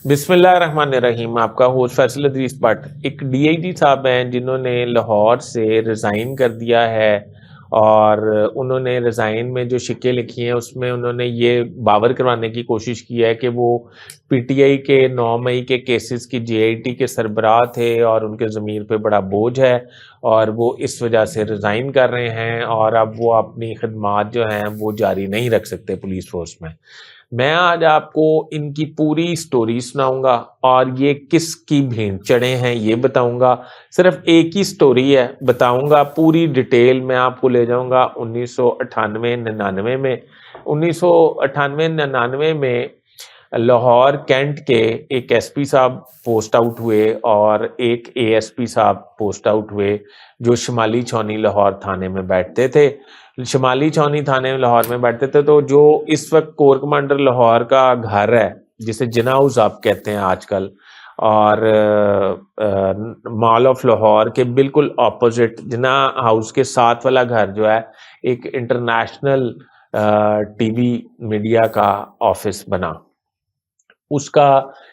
بسم اللہ الرحمن الرحیم. آپ کا ہوسٹ فیصل ادریس بٹ. ایک ڈی آئی جی صاحب ہیں جنہوں نے لاہور سے ریزائن کر دیا ہے، اور انہوں نے ریزائن میں جو شکیں لکھی ہیں اس میں انہوں نے یہ باور کروانے کی کوشش کی ہے کہ وہ پی ٹی آئی کے 9 مئی کے کیسز کی جے آئی ٹی کے سربراہ تھے اور ان کے ضمیر پہ بڑا بوجھ ہے اور وہ اس وجہ سے ریزائن کر رہے ہیں، اور اب وہ اپنی خدمات جو ہیں وہ جاری نہیں رکھ سکتے پولیس فورس میں. میں آج آپ کو ان کی پوری سٹوری سناؤں گا اور یہ کس کی بھینٹ چڑھے ہیں یہ بتاؤں گا. صرف ایک ہی سٹوری ہے، بتاؤں گا پوری ڈیٹیل. میں آپ کو لے جاؤں گا 1998-99 میں. 1998-99 میں لاہور کینٹ کے ایک ایس پی صاحب پوسٹ آؤٹ ہوئے اور ایک اے ایس پی صاحب پوسٹ آؤٹ ہوئے جو شمالی چھاؤنی لاہور تھانے میں بیٹھتے تھے. شمالی چھاؤنی تھانے لاہور میں بیٹھتے تھے. تو جو اس وقت کور کمانڈر لاہور کا گھر ہے جسے جناح ہاؤس آپ کہتے ہیں آج کل، اور مال آف لاہور کے بالکل اپوزٹ جناح ہاؤس کے ساتھ والا گھر جو ہے ایک انٹرنیشنل ٹی وی میڈیا کا آفس بنا. اس کا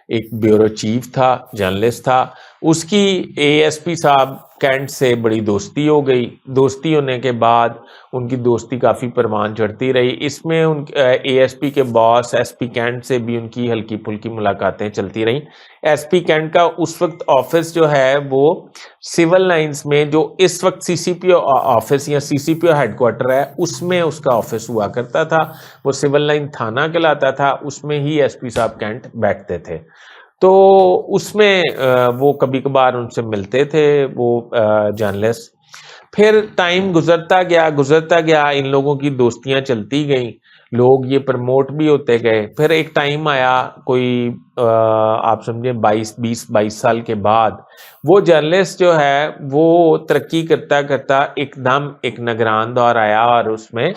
ایک بیورو چیف تھا، جرنلسٹ تھا. اس کی اے ایس پی صاحب کینٹ سے بڑی دوستی ہو گئی. دوستی ہونے کے بعد ان کی دوستی کافی پروان چڑھتی رہی. اس میں ان اے ایس پی کے باس ایس پی کینٹ سے بھی ان کی ہلکی پھلکی ملاقاتیں چلتی رہیں. ایس پی کینٹ کا اس وقت آفس جو ہے وہ سول لائنز میں، جو اس وقت سی سی پی او آفس یا سی سی پی او ہیڈ کوارٹر ہے، اس میں اس کا آفس ہوا کرتا تھا. وہ سول لائن تھانہ کہلاتا تھا، اس میں ہی ایس پی صاحب کینٹ بیٹھتے تھے. تو اس میں وہ کبھی کبھار ان سے ملتے تھے وہ جرنلسٹ. پھر ٹائم گزرتا گیا، ان لوگوں کی دوستیاں چلتی گئیں، لوگ یہ پروموٹ بھی ہوتے گئے. پھر ایک ٹائم آیا کوئی آپ سمجھیں 22 سال کے بعد، وہ جرنلسٹ جو ہے وہ ترقی کرتا کرتا ایک دم ایک نگران دور آیا اور اس میں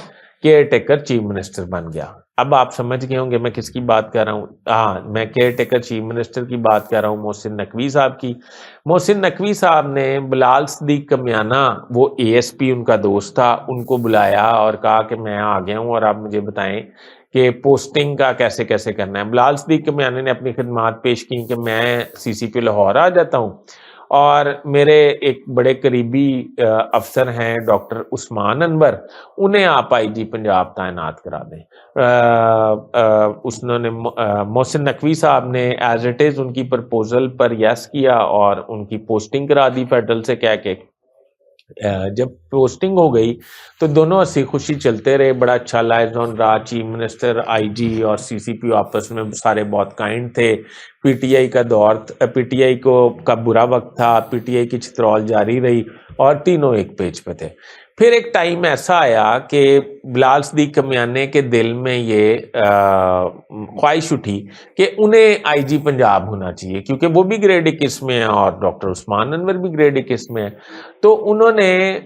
کیئر ٹیکر چیف منسٹر بن گیا. اب آپ سمجھ گئے ہوں گے میں کس کی بات کر رہا ہوں. ہاں، میں کیئر ٹیکر چیف منسٹر کی بات کر رہا ہوں، محسن نقوی صاحب کی. محسن نقوی صاحب نے بلال صدیق کمیانہ، وہ اے ایس پی ان کا دوست تھا، ان کو بلایا اور کہا کہ میں آ گیا ہوں اور آپ مجھے بتائیں کہ پوسٹنگ کا کیسے کیسے کرنا ہے. بلال صدیق کمیانہ نے اپنی خدمات پیش کی کہ میں سی سی پی لاہور آ جاتا ہوں اور میرے ایک بڑے قریبی افسر ہیں ڈاکٹر عثمان انور، انہیں آپ آئی جی پنجاب تعینات کرا دیں. انہوں نے محسن نقوی صاحب نے ایز اٹ از ان کی پرپوزل پر یس کیا اور ان کی پوسٹنگ کرا دی فیڈرل سے کہہ کے. جب پوسٹنگ ہو گئی تو دونوں ہنسی خوشی چلتے رہے، بڑا اچھا لائزون رہا. چیف منسٹر، آئی جی اور سی سی پی او آپس میں سارے بہت کائنڈ تھے. پی ٹی آئی کا دور، پی ٹی آئی کا برا وقت تھا، پی ٹی آئی کی چترول جاری رہی اور تینوں ایک پیج پہ تھے. پھر ایک ٹائم ایسا آیا کہ بلال صدیق کمیانے کے دل میں یہ خواہش اٹھی کہ انہیں آئی جی پنجاب ہونا چاہیے، کیونکہ وہ بھی گریڈ 21 میں ہیں اور ڈاکٹر عثمان انور بھی گریڈ 21 میں ہے. تو انہوں نے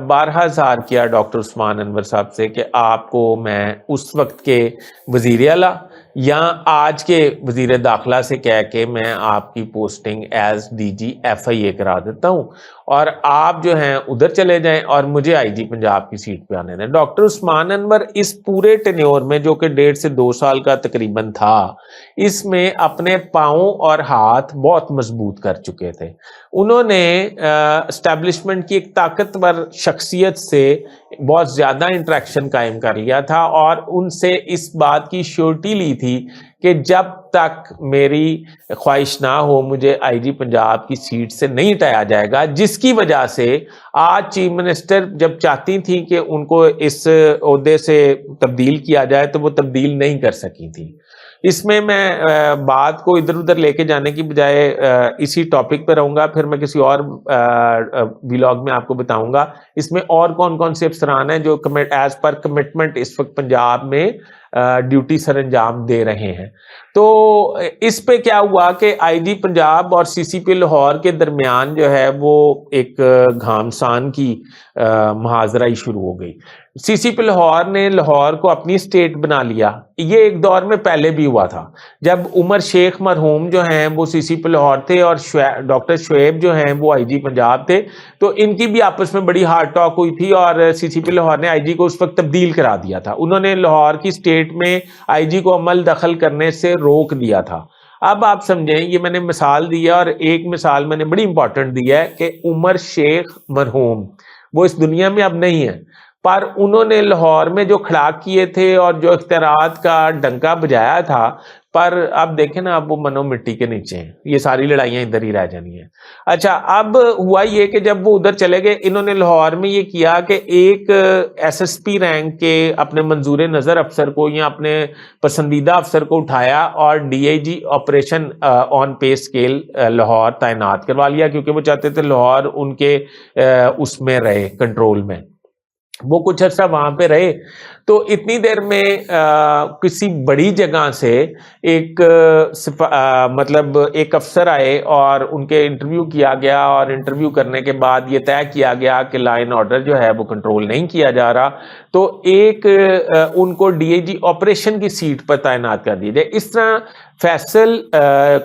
بارہا اظہار کیا ڈاکٹر عثمان انور صاحب سے کہ آپ کو میں اس وقت کے وزیر اعلیٰ یا آج کے وزیر داخلہ سے کہہ کے میں آپ کی posting as D G F I A کرا دیتا ہوں اور آپ جو ہیں ادھر چلے جائیں اور مجھے آئی جی پنجاب کی سیٹ پہ آنے دیں. ڈاکٹر عثمان انور اس پورے ٹینیور میں، جو کہ 1.5 سے 2 سال کا تقریباً تھا، اس میں اپنے پاؤں اور ہاتھ بہت مضبوط کر چکے تھے. انہوں نے اسٹیبلشمنٹ کی ایک طاقتور شخصیت سے بہت زیادہ انٹریکشن قائم کر لیا تھا اور ان سے اس بات کی شیورٹی لی تھی کہ جب تک میری خواہش نہ ہو مجھے آئی جی پنجاب کی سیٹ سے نہیں ہٹایا جائے گا، جس کی وجہ سے آج چیف منسٹر جب چاہتی تھیں کہ ان کو اس عہدے سے تبدیل کیا جائے تو وہ تبدیل نہیں کر سکی تھی. اس میں بات کو ادھر ادھر لے کے جانے کی بجائے اسی ٹاپک پہ رہوں گا. پھر میں کسی اور ویلاگ میں آپ کو بتاؤں گا اس میں اور کون کون سے افسران ہیں جو ایز پر کمٹمنٹ اس وقت پنجاب میں ڈیوٹی سر انجام دے رہے ہیں. تو اس پہ کیا ہوا کہ آئی جی پنجاب اور سی سی پی لاہور کے درمیان جو ہے وہ ایک گھمسان کی محاذرہ شروع ہو گئی. سی سی پی لاہور نے لاہور کو اپنی اسٹیٹ بنا لیا. یہ ایک دور میں پہلے بھی ہوا تھا جب عمر شیخ مرحوم جو ہیں وہ سی سی پی لاہور تھے اور ڈاکٹر شعیب جو ہیں وہ آئی جی پنجاب تھے. تو ان کی بھی آپس میں بڑی ہارڈ ٹاک ہوئی تھی اور سی سی پی لاہور نے آئی جی کو اس وقت تبدیل کرا دیا تھا. انہوں نے لاہور کی اسٹیٹ میں آئی جی کو عمل دخل کرنے سے روک دیا تھا. اب آپ سمجھیں یہ میں نے مثال دی ہے، اور ایک مثال میں نے بڑی امپورٹنٹ دی ہے کہ عمر شیخ مرحوم وہ اس دنیا میں اب نہیں ہے، پر انہوں نے لاہور میں جو کھڑا کیے تھے اور جو اختیارات کا ڈنکا بجایا تھا، پر اب دیکھیں نا اب وہ منو مٹی کے نیچے ہیں، یہ ساری لڑائیاں ادھر ہی رہ جانی ہیں۔ اچھا اب ہوا یہ کہ جب وہ ادھر چلے گئے، انہوں نے لاہور میں یہ کیا کہ ایک ایس ایس پی رینک کے اپنے منظور نظر افسر کو یا اپنے پسندیدہ افسر کو اٹھایا اور D I G operation on pay scale Lahore تعینات کروا لیا، کیونکہ وہ چاہتے تھے لاہور ان کے اس میں رہے، کنٹرول میں۔ وہ کچھ عرصہ وہاں پہ رہے، تو اتنی دیر میں کسی بڑی جگہ سے ایک مطلب ایک افسر آئے اور ان کے انٹرویو کیا گیا، اور انٹرویو کرنے کے بعد یہ طے کیا گیا کہ لا اینڈ آرڈر جو ہے وہ کنٹرول نہیں کیا جا رہا، تو ایک ان کو ڈی اے جی آپریشن کی سیٹ پر تعینات کر دیا جائے۔ اس طرح فیصل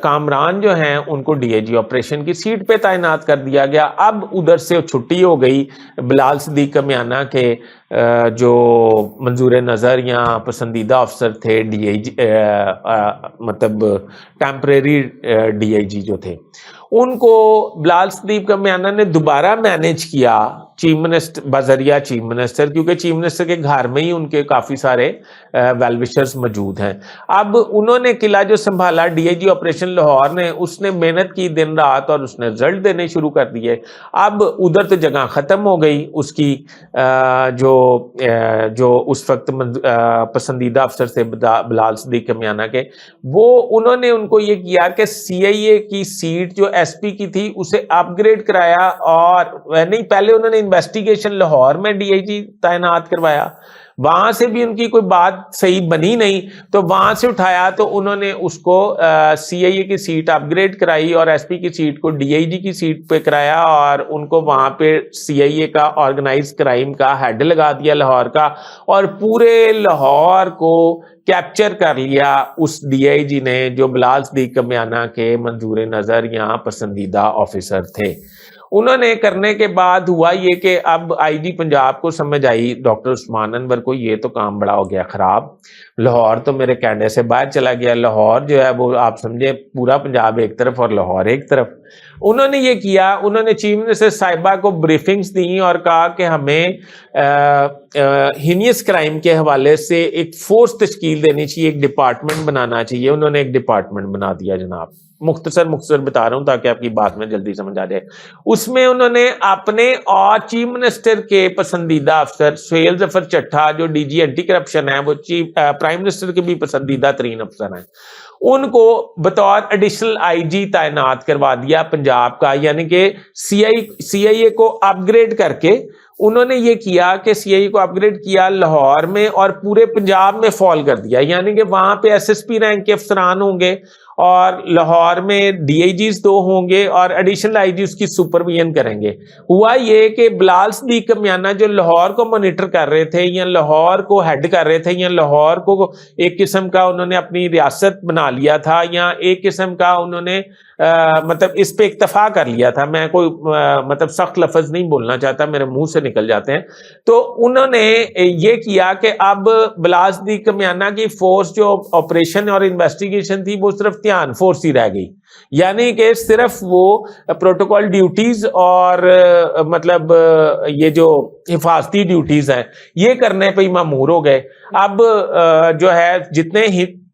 کامران جو ہیں ان کو ڈی اے جی آپریشن کی سیٹ پہ تعینات کر دیا گیا۔ اب ادھر سے چھٹی ہو گئی بلال صدیق کمیانہ کے جو منظور نظر یا پسندیدہ افسر تھے ڈی آئی جی، مطلب ٹیمپریری ڈی آئی جی جو تھے، ان کو بلال صدیق کمیانہ نے دوبارہ مینیج کیا چیف منسٹر بذریعہ چیف منسٹر، کیونکہ چیف منسٹر کے گھر میں ہی ان کے کافی سارے ویل وشرز موجود ہیں۔ اب انہوں نے قلعہ جو سنبھالا D I G operation Lahore نے، اس نے محنت کی دن رات اور اس نے رزلٹ دینے شروع کر دیے۔ اب ادھر تو جگہ ختم ہو گئی اس کی، جو اس وقت پسندیدہ افسر سے بلال صدیق کمیانہ کے، وہ انہوں نے ان کو یہ کیا کہ سی آئی اے کی سیٹ جو ایس پی کی تھی اسے اپ گریڈ کرایا، اور نہیں پہلے انہوں نے انویسٹیگیشن لاہور میں ڈی آئی جی تعینات کروایا، وہاں سے بھی ان کی کوئی بات صحیح بنی نہیں تو وہاں سے اٹھایا، تو انہوں نے اس کو سی آئی اے کی سیٹ اپ گریڈ کرائی اور ایس پی کی سیٹ کو ڈی آئی جی کی سیٹ پہ کرایا، اور ان کو وہاں پہ سی آئی اے کا آرگنائز کرائم کا ہیڈ لگا دیا لاہور کا، اور پورے لاہور کو کیپچر کر لیا اس ڈی آئی جی نے جو بلال صدیق کمیانہ کے منظور نظر یا پسندیدہ آفیسر تھے۔ انہوں نے کرنے کے بعد ہوا یہ کہ اب آئی جی پنجاب کو سمجھ آئی، ڈاکٹر عثمان انور کو، یہ تو کام بڑا ہو گیا خراب، لاہور تو میرے کینڈے سے باہر چلا گیا، لاہور جو ہے وہ آپ سمجھے پورا پنجاب ایک طرف اور لاہور ایک طرف۔ انہوں نے یہ کیا، انہوں نے چیف منسٹر صاحبہ کو بریفنگز دیں اور کہا کہ ہمیں ہینیس کرائم کے حوالے سے ایک فورس تشکیل دینی چاہیے، ایک ڈپارٹمنٹ بنانا چاہیے۔ انہوں نے ایک ڈپارٹمنٹ بنا دیا جناب، مختصر بتا رہا ہوں تاکہ آپ کی بات میں جلدی سمجھ آ جائے۔ اس میں انہوں نے اپنے اور چیف منسٹر کے پسندیدہ افسر سہیل ظفر چٹھا جو ڈی جی اینٹی کرپشن ہے، وہ پرائم منسٹر کے بھی پسندیدہ ترین افسر ہیں، ان کو بطور ایڈیشنل آئی جی تعینات کروا دیا پنجاب کا، یعنی کہ سی آئی اے کو اپ گریڈ کر کے انہوں نے یہ کیا کہ سی آئی اے کو اپ گریڈ کیا لاہور میں اور پورے پنجاب میں فال کر دیا، یعنی کہ وہاں پہ ایس ایس پی رینک کے افسران ہوں گے اور لاہور میں ڈی آئی جیز 2 ہوں گے اور ایڈیشنل آئی جی اس کی سپرویژن کریں گے۔ ہوا یہ کہ بلال صدیق کمیانہ جو لاہور کو مانیٹر کر رہے تھے یا لاہور کو ہیڈ کر رہے تھے یا لاہور کو ایک قسم کا انہوں نے اپنی ریاست بنا لیا تھا یا ایک قسم کا انہوں نے مطلب اس پہ اکتفا کر لیا تھا، میں کوئی مطلب سخت لفظ نہیں بولنا چاہتا، میرے منہ سے نکل جاتے ہیں، تو انہوں نے یہ کیا کہ اب بلال صدیق کمیانہ کی فورس جو آپریشن اور انویسٹیگیشن تھی وہ صرف دھیان فورس ہی رہ گئی، یعنی کہ صرف وہ پروٹوکول ڈیوٹیز اور مطلب یہ جو حفاظتی ڈیوٹیز ہیں یہ کرنے پہ ہی مامور ہو گئے۔ اب جو ہے جتنے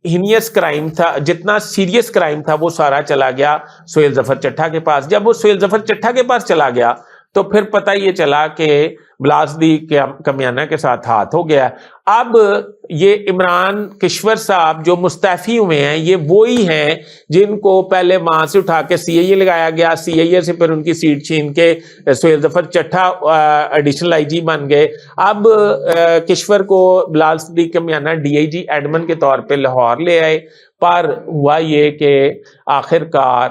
ہینیس کرائم تھا، جتنا سیریس کرائم تھا وہ سارا چلا گیا سہیل ظفر چٹھا کے پاس۔ جب وہ سہیل ظفر چٹھا کے پاس چلا گیا تو پھر پتہ یہ چلا کہ بلال صدیق کمیانہ کے ساتھ ہاتھ ہو گیا۔ اب یہ عمران کشور صاحب جو مستعفی ہوئے ہیں یہ وہی ہیں جن کو پہلے وہاں سے اٹھا کے سی آئی اے لگایا گیا، سی آئی اے سے پھر ان کی سیٹ چھین کے سہیل ظفر چٹھا ایڈیشنل آئی جی بن گئے۔ اب کشور کو بلال صدیق کمیانہ ڈی آئی جی ایڈمن کے طور پہ لاہور لے آئے، پر ہوا یہ کہ آخر کار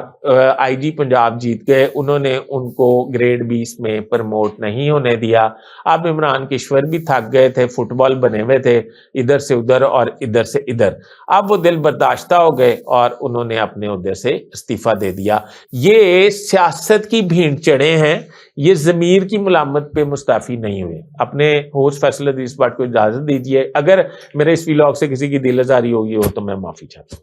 آئی جی پنجاب جیت گئے، انہوں نے ان کو گریڈ 20 میں پرموٹ نہیں ہونے دیا۔ اب عمران کشور بھی تھک گئے تھے، فٹ بال بنے ہوئے تھے ادھر سے ادھر اور ادھر سے ادھر، اب وہ دل برداشتہ ہو گئے اور انہوں نے اپنے عہدے سے استعفیٰ دے دیا۔ یہ سیاست کی بھینٹ چڑھے ہیں، یہ ضمیر کی ملامت پہ مستعفی نہیں ہوئے۔ اپنے ہوسٹ فیصل حدیث بٹ کو اجازت دیجیے، اگر میرے اس ویلاگ سے کسی کی دل آزاری ہوگی ہو تو میں معافی چاہتا ہوں۔